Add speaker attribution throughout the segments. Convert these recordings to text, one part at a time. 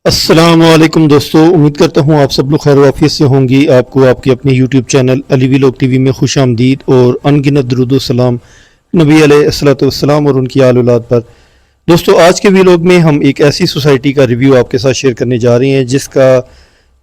Speaker 1: السلام علیکم دوستو، امید کرتا ہوں آپ سب لوگ خیر و عافیت سے ہوں گی۔ آپ کو آپ کے اپنے یوٹیوب چینل علی ویلوگ ٹی وی میں خوش آمدید اور انگنت درود و سلام نبی علیہ الصلوۃ والسلام اور ان کی آل اولاد پر۔ دوستو، آج کے ویلوگ میں ہم ایک ایسی سوسائٹی کا ریویو آپ کے ساتھ شیئر کرنے جا رہے ہیں جس کا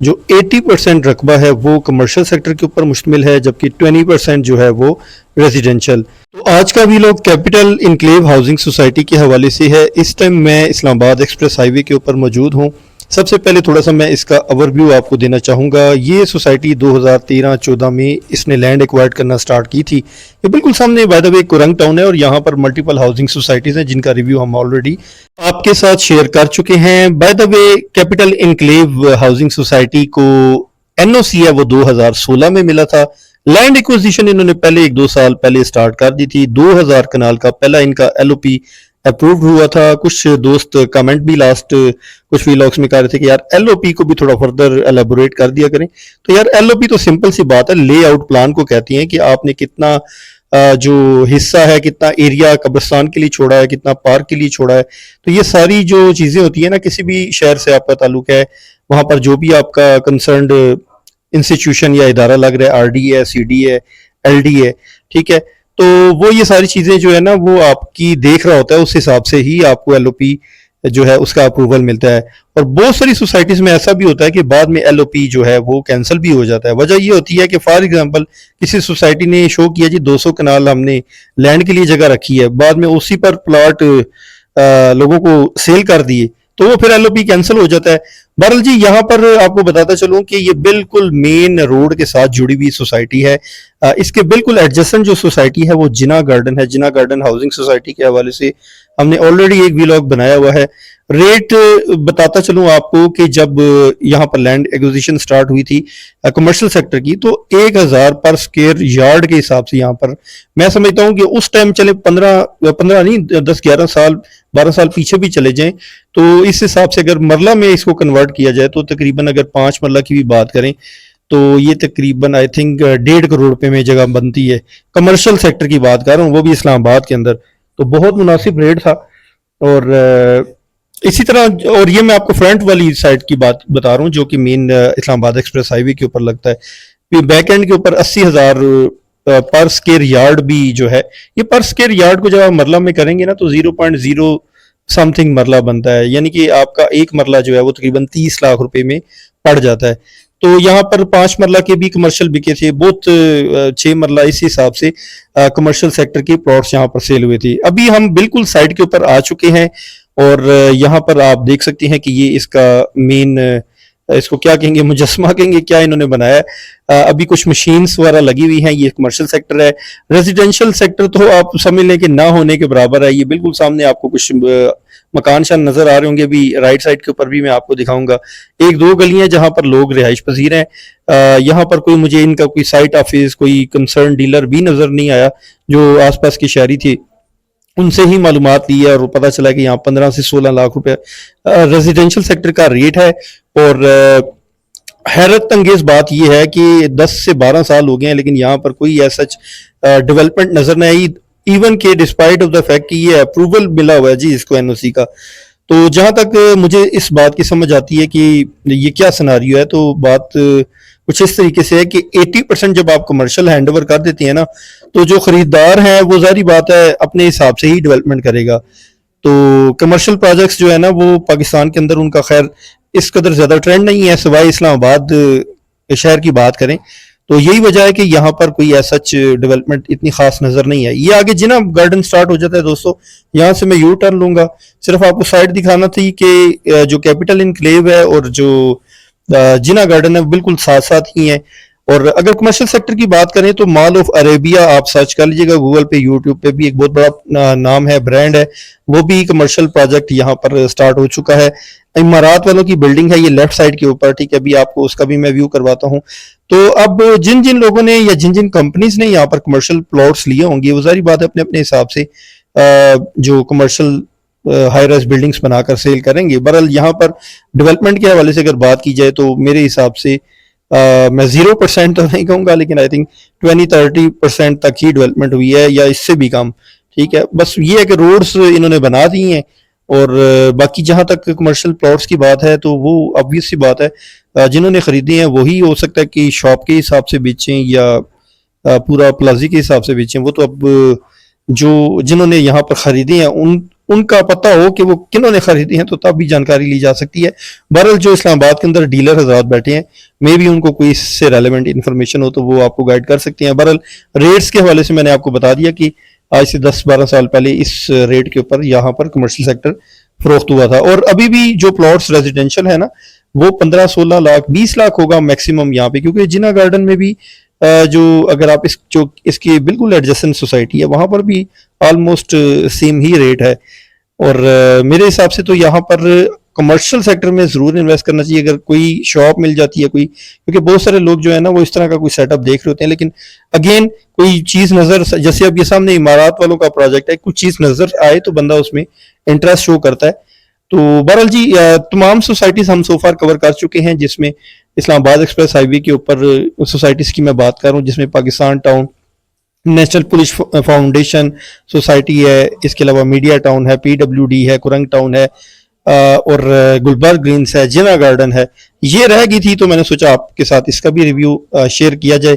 Speaker 1: جو 80% رقبہ ہے وہ کمرشل سیکٹر کے اوپر مشتمل ہے، جبکہ 20% جو ہے وہ ریزیڈینشل۔ تو آج کا ویلوگ کیپٹل انکلیو ہاؤسنگ سوسائٹی کے حوالے سے ہے۔ اس ٹائم میں اسلام آباد ایکسپریس ہائی وے کے اوپر موجود ہوں۔ سب سے پہلے تھوڑا سا میں اس کا اوور ویو آپ کو دینا چاہوں گا۔ یہ سوسائٹی 2013-14 میں اس نے لینڈ ایکوائر کرنا سٹارٹ کی تھی۔ یہ بالکل سامنے by the way covering town ہے اور یہاں پر ملٹیپل ہاؤسنگ سوسائٹیز ہیں جن کا ریویو ہم آلریڈی آپ کے ساتھ شیئر کر چکے ہیں۔ By the way capital enclave housing society کو NOC ہے وہ 2016 میں ملا تھا۔ لینڈ ایکوزیشن انہوں نے پہلے 1-2 سال پہلے سٹارٹ کر دی تھی۔ 2000 کنال کا پہلا ان کا LOP اپرووڈ ہوا تھا۔ کچھ دوست کامنٹ بھی لاسٹ کچھ ویلاگس میں کہہ رہے تھے کہ یار LOP کو بھی تھوڑا فردر ایلیبوریٹ کر دیا کریں۔ تو یار LOP تو سمپل سی بات ہے، لے آؤٹ پلان کو کہتی ہیں کہ آپ نے کتنا جو حصہ ہے، کتنا ایریا قبرستان کے لیے چھوڑا ہے، کتنا پارک کے لیے چھوڑا ہے۔ تو یہ ساری جو چیزیں ہوتی ہیں نا، کسی بھی شہر سے آپ کا تعلق ہے، وہاں پر جو بھی آپ کا کنسرنڈ انسٹیٹیوشن یا ادارہ لگ رہا ہے، RD ہے، CD ہے، LD ہے، ٹھیک ہے، تو وہ یہ ساری چیزیں جو ہے نا وہ آپ کی دیکھ رہا ہوتا ہے، اس حساب سے ہی آپ کو LOP جو ہے اس کا اپروول ملتا ہے۔ اور بہت ساری سوسائٹیز میں ایسا بھی ہوتا ہے کہ بعد میں LOP جو ہے وہ کینسل بھی ہو جاتا ہے۔ وجہ یہ ہوتی ہے کہ فار ایگزامپل کسی سوسائٹی نے شو کیا جی 200 کنال ہم نے لینڈ کے لیے جگہ رکھی ہے، بعد میں اسی پر پلاٹ لوگوں کو سیل کر دیے تو وہ پھر LOP کینسل ہو جاتا ہے۔ بہرحال جی، یہاں پر آپ کو بتاتا چلوں کہ یہ بالکل مین روڈ کے ساتھ جڑی ہوئی سوسائٹی ہے۔ اس کے بالکل ایڈجسٹنٹ جو سوسائٹی ہے وہ جنا گارڈن ہے۔ جنا گارڈن ہاؤسنگ سوسائٹی کے حوالے سے ہم نے آلریڈی ایک ویلاگ بنایا ہوا ہے۔ ریٹ بتاتا چلوں آپ کو کہ جب یہاں پر لینڈ ایکوزیشن سٹارٹ ہوئی تھی کمرشل سیکٹر کی، تو 1000 پر سکوئر یارڈ کے حساب سے یہاں پر میں سمجھتا ہوں کہ اس ٹائم چلے 15 نہیں 10-11 سال 12 سال پیچھے بھی چلے جائیں تو اس حساب سے اگر مرلہ میں اس کو کنورٹ کیا جائے تو تقریباً اگر 5 مرلہ کی بھی بات کریں تو یہ تقریباً آئی تھنک 1.5 کروڑ روپے میں جگہ بنتی ہے۔ کمرشل سیکٹر کی بات کر رہا ہوں، وہ بھی اسلام آباد کے اندر، تو بہت مناسب ریٹ تھا۔ اور اسی طرح، اور یہ میں آپ کو فرنٹ والی سائٹ کی بات بتا رہا ہوں جو کہ مین اسلام آباد ایکسپریس ہائی وے کے اوپر لگتا ہے۔ بیک اینڈ کے اوپر 80,000 پر سکوئر یارڈ بھی جو ہے، یہ پر سکوئر یارڈ کو جب آپ مرلہ میں کریں گے نا تو 0.0 سم تھنگ مرلہ بنتا ہے، یعنی کہ آپ کا ایک مرلہ جو ہے وہ تقریباً 30 لاکھ روپے میں پڑ جاتا ہے۔ تو یہاں پر 5 مرلہ کے بھی کمرشل بکے تھے، بہت 6 مرلہ اس حساب سے کمرشل سیکٹر کے پلاٹس یہاں پر سیل ہوئے تھے۔ ابھی ہم بالکل سائٹ کے اوپر آ چکے ہیں اور یہاں پر آپ دیکھ سکتے ہیں کہ یہ اس کا مین، اس کو کیا کہیں گے، مجسمہ کہیں گے، کیا انہوں نے بنایا ہے۔ ابھی کچھ مشینز وغیرہ لگی ہوئی ہیں۔ یہ کمرشل سیکٹر ہے۔ ریزیڈینشل سیکٹر تو آپ سمجھ لیں کہ نہ ہونے کے برابر ہے۔ یہ بالکل سامنے آپ کو کچھ مکان شان نظر آ رہے ہوں گے، ابھی رائٹ سائڈ کے اوپر بھی میں آپ کو دکھاؤں گا۔ 1-2 گلیاں جہاں پر لوگ رہائش پذیر ہیں۔ یہاں پر کوئی مجھے ان کا کوئی سائٹ آفس، کوئی کنسرن ڈیلر بھی نظر نہیں آیا۔ جو آس پاس کے شہری تھے ان سے ہی معلومات لی ہے اور پتہ چلا کہ یہاں 15 سے 16 لاکھ روپے ریزیڈینشل سیکٹر کا ریٹ ہے۔ اور حیرت انگیز بات یہ ہے کہ 10 سے 12 سال ہو گئے ہیں لیکن یہاں پر کوئی ایسا ڈیولپمنٹ نظر نہیں آئی، ایون کہ ڈسپائٹ آف دا فیکٹ کہ یہ اپروول ملا ہوا ہے جی اس کو NOC کا۔ تو جہاں تک مجھے اس بات کی سمجھ آتی ہے کہ یہ کیا سناریو ہے، تو بات کچھ اس طریقے سے ہے کہ 80% جب آپ کمرشل ہینڈ اوور کر دیتے ہیں نا تو جو خریدار ہیں وہ ظاہری بات ہے اپنے حساب سے ہی ڈیولپمنٹ کرے گا۔ تو کمرشل پروجیکٹس جو ہے نا وہ پاکستان کے اندر ان کا خیر اس قدر زیادہ ٹرینڈ نہیں ہے، سوائے اسلام آباد شہر کی بات کریں تو یہی وجہ ہے کہ یہاں پر کوئی ایسا ڈیولپمنٹ اتنی خاص نظر نہیں ہے۔ یہ آگے جنا گارڈن سٹارٹ ہو جاتا ہے دوستو، یہاں سے میں یو ٹرن لوں گا۔ صرف آپ کو سائٹ دکھانا تھی کہ جو کیپٹل انکلیو ہے اور جو جنا گارڈن ہے بالکل ساتھ ساتھ ہی ہیں۔ اور اگر کمرشل سیکٹر کی بات کریں تو مال آف عربیہ آپ سرچ کر لیجئے گا گوگل پہ، یوٹیوب پہ بھی ایک بہت بڑا نام ہے، برانڈ ہے، وہ بھی کمرشل پروجیکٹ یہاں پر سٹارٹ ہو چکا ہے۔ امارات والوں کی بلڈنگ ہے یہ لیفٹ سائڈ کے اوپر، ٹھیک ہے، ابھی آپ کو اس کا بھی میں ویو کرواتا ہوں۔ تو اب جن جن لوگوں نے یا جن جن کمپنیز نے یہاں پر کمرشل پلاٹس لیے ہوں گے وہ ظاہری بات ہے اپنے اپنے حساب سے جو کمرشل ہائی رائز بلڈنگز بنا کر سیل کریں گے۔ بہرحال یہاں پر ڈیولپمنٹ کے حوالے سے اگر بات کی جائے تو میرے حساب سے میں 0% تو نہیں کہوں گا لیکن آئی تھنک 20-30% تک ہی ڈیولپمنٹ ہوئی ہے یا اس سے بھی کم، ٹھیک ہے۔ بس یہ ہے کہ روڈز انہوں نے بنا دی ہیں اور باقی جہاں تک کمرشل پلاٹس کی بات ہے تو وہ obvious سی بات ہے، جنہوں نے خریدے ہیں وہی ہو سکتا ہے کہ شاپ کے حساب سے بیچیں یا پورا پلازی کے حساب سے بیچیں، وہ تو اب جنہوں نے یہاں پر خریدے ہیں ان کا پتہ ہو کہ وہ کنہوں نے خریدے ہیں تو تب بھی جانکاری لی جا سکتی ہے۔ بہرحال جو اسلام آباد کے اندر ڈیلر حضرات بیٹھے ہیں، میں بھی ان کو کوئی اس سے ریلیونٹ انفارمیشن ہو تو وہ آپ کو گائیڈ کر سکتے ہیں۔ بہرحال ریٹس کے حوالے سے میں نے آپ کو بتا دیا کہ آج سے 10-12 سال پہلے اس ریٹ کے اوپر یہاں پر کمرشل سیکٹر فروخت ہوا تھا، اور ابھی بھی جو پلاٹس ریزیڈینشل ہے نا وہ 15-16 لاکھ 20 لاکھ ہوگا میکسیمم یہاں پہ، کیونکہ جنا گارڈن میں بھی جو اگر آپ اس کی بالکل ایڈجسٹنٹ سوسائٹی ہے وہاں پر بھی آلموسٹ سیم ہی ریٹ ہے، اور میرے حساب سے تو یہاں پر کمرشل سیکٹر میں ضرور انویسٹ کرنا چاہیے اگر کوئی شاپ مل جاتی ہے کوئی، کیونکہ بہت سارے لوگ جو ہے نا وہ اس طرح کا کوئی سیٹ اپ دیکھ رہے ہوتے ہیں، لیکن اگین کوئی چیز نظر، جیسے اب یہ سامنے امارات والوں کا پروجیکٹ ہے، کچھ چیز نظر آئے تو بندہ اس میں انٹرسٹ شو کرتا ہے۔ تو بہرحال جی تمام سوسائٹیز ہم سو فار کور کر چکے ہیں، جس میں اسلام آباد ایکسپریس ہائی وے کے اوپر سوسائٹیز کی میں بات کر رہا ہوں، جس میں Pakistan town, national police foundation society ہے، اس کے علاوہ میڈیا ٹاؤن ہے، PWD ہے، کرنگ ٹاؤن ہے، اور گلبرگ گرینز ہے، جنا گارڈن ہے، یہ رہ گئی تھی تو میں نے سوچا آپ کے ساتھ اس کا بھی ریویو شیئر کیا جائے۔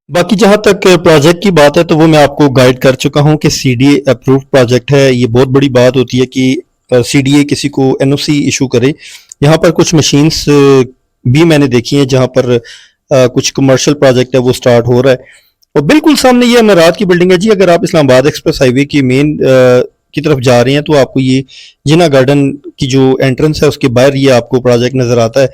Speaker 1: باقی جہاں تک پروجیکٹ کی بات ہے تو وہ میں آپ کو گائیڈ کر چکا ہوں کہ CDA اپروو پروجیکٹ ہے۔ یہ بہت بڑی بات ہوتی ہے کہ CDA کسی کو NOC ایشو کرے۔ یہاں پر کچھ مشینز بھی میں نے دیکھی ہیں جہاں پر کچھ کمرشل پروجیکٹ ہے وہ سٹارٹ ہو رہا ہے، اور بالکل سامنے یہ امارات کی بلڈنگ ہے جی۔ اگر آپ اسلام آباد ایکسپریس ہائی وے کی مین کی طرف جا رہے ہیں تو آپ کو یہ جنا گارڈن کی جو انٹرنس ہے اس کے باہر یہ آپ کو پروجیکٹ نظر آتا ہے،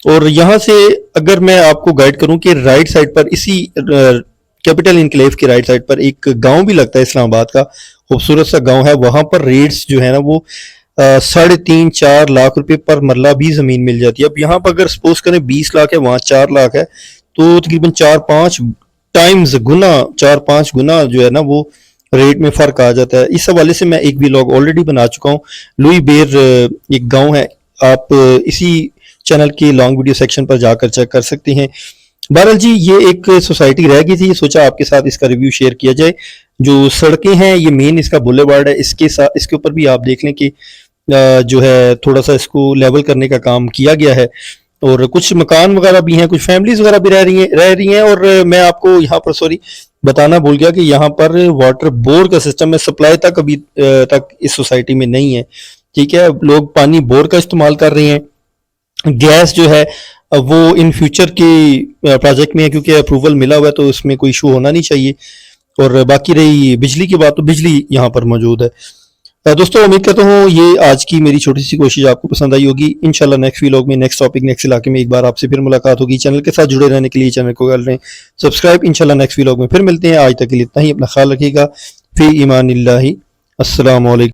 Speaker 1: اور یہاں سے اگر میں آپ کو گائیڈ کروں کہ رائٹ سائڈ پر اسی کیپٹل انکلیو کے رائٹ سائڈ پر ایک گاؤں بھی لگتا ہے اسلام آباد کا، خوبصورت سا گاؤں ہے، وہاں پر ریٹس جو ہے نا وہ 3.5-4 لاکھ روپے پر مرلہ بھی زمین مل جاتی ہے۔ اب یہاں پر اگر سپوز کریں 20 لاکھ ہے، وہاں 4 لاکھ ہے، تو تقریباً 4-5 ٹائمز گنا 4-5 گنا جو ہے نا وہ ریٹ میں فرق آ جاتا ہے۔ اس حوالے سے میں ایک ویلاگ آلریڈی بنا چکا ہوں، لوئی بیر ایک گاؤں ہے، آپ اسی چینل کی لانگ ویڈیو سیکشن پر جا کر چیک کر سکتے ہیں۔ بہرحال جی یہ ایک سوسائٹی رہ گئی تھی، سوچا آپ کے ساتھ اس کا ریویو شیئر کیا جائے۔ جو سڑکیں ہیں یہ مین اس کا بولے وارڈ ہے، اس کے اوپر بھی آپ دیکھ لیں کہ جو ہے تھوڑا سا اس کو لیول کرنے کا کام کیا گیا ہے، اور کچھ مکان وغیرہ بھی ہیں، کچھ فیملیز وغیرہ بھی رہ رہی ہیں، اور میں آپ کو یہاں پر بتانا بھول گیا کہ یہاں پر واٹر بور کا سسٹم ہے، سپلائی تک ابھی تک اس سوسائٹی میں نہیں ہے، ٹھیک ہے۔ لوگ پانی بور کا استعمال کر رہے ہیں، گیس جو ہے وہ ان فیوچر کی پروجیکٹ میں ہے کیونکہ اپروول ملا ہوا ہے تو اس میں کوئی ایشو ہونا نہیں چاہیے، اور باقی رہی بجلی کی بات تو بجلی یہاں پر موجود ہے۔ دوستوں امید کرتا ہوں یہ آج کی میری چھوٹی سی کوشش آپ کو پسند آئی ہوگی۔ انشاءاللہ نیکسٹ ویلاگ میں نیکسٹ ٹاپک نیکسٹ علاقے میں ایک بار آپ سے پھر ملاقات ہوگی۔ چینل کے ساتھ جڑے رہنے کے لیے چینل کو کر لیں سبسکرائب۔ انشاءاللہ نیکسٹ ویلاگ میں پھر ملتے ہیں، آج تک کے لیے اتنا ہی، اپنا خیال رکھیے گا، فی ایمان اللہ، السلام علیکم۔